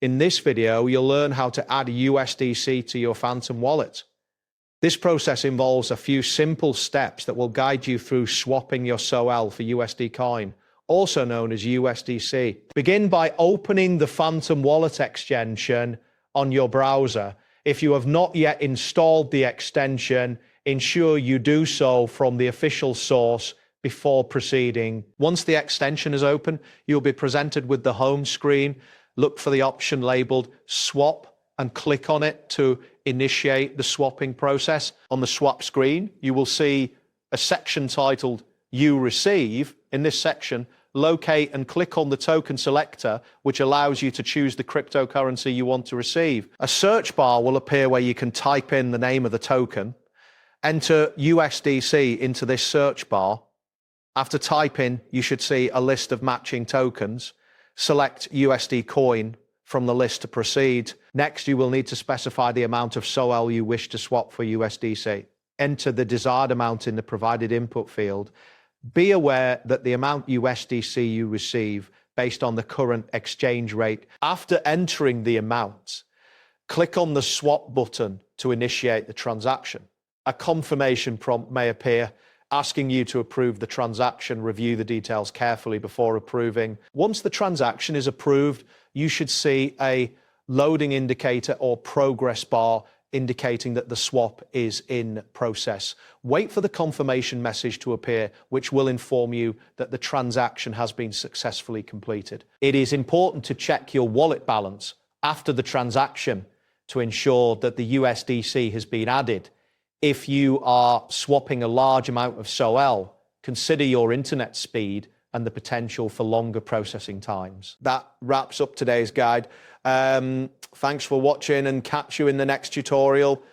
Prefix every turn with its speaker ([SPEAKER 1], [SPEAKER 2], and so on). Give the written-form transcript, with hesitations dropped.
[SPEAKER 1] In this video, you'll learn how to add USDC to your Phantom wallet. This process involves a few simple steps that will guide you through swapping your SOL for USD coin, also known as USDC. Begin by opening the Phantom wallet extension on your browser. If you have not yet installed the extension, ensure you do so from the official source before proceeding. Once the extension is open, you'll be presented with the home screen. Look for the option labeled Swap and click on it to initiate the swapping process. On the swap screen, you will see a section titled You Receive. In this section, locate and click on the token selector, which allows you to choose the cryptocurrency you want to receive. A search bar will appear where you can type in the name of the token. Enter USDC into this search bar. After typing, you should see a list of matching tokens. Select USD coin from the list to proceed. Next, you will need to specify the amount of SOL you wish to swap for USDC. Enter the desired amount in the provided input field. Be aware that the amount USDC you receive based on the current exchange rate. After entering the amount, click on the swap button to initiate the transaction. A confirmation prompt may appear asking you to approve the transaction. Review the details carefully before approving. Once the transaction is approved, you should see a loading indicator or progress bar indicating that the swap is in process. Wait for the confirmation message to appear, which will inform you that the transaction has been successfully completed. It is important to check your wallet balance after the transaction to ensure that the USDC has been added. If you are swapping a large amount of SOL, consider your internet speed and the potential for longer processing times. That wraps up today's guide. Thanks for watching and catch you in the next tutorial.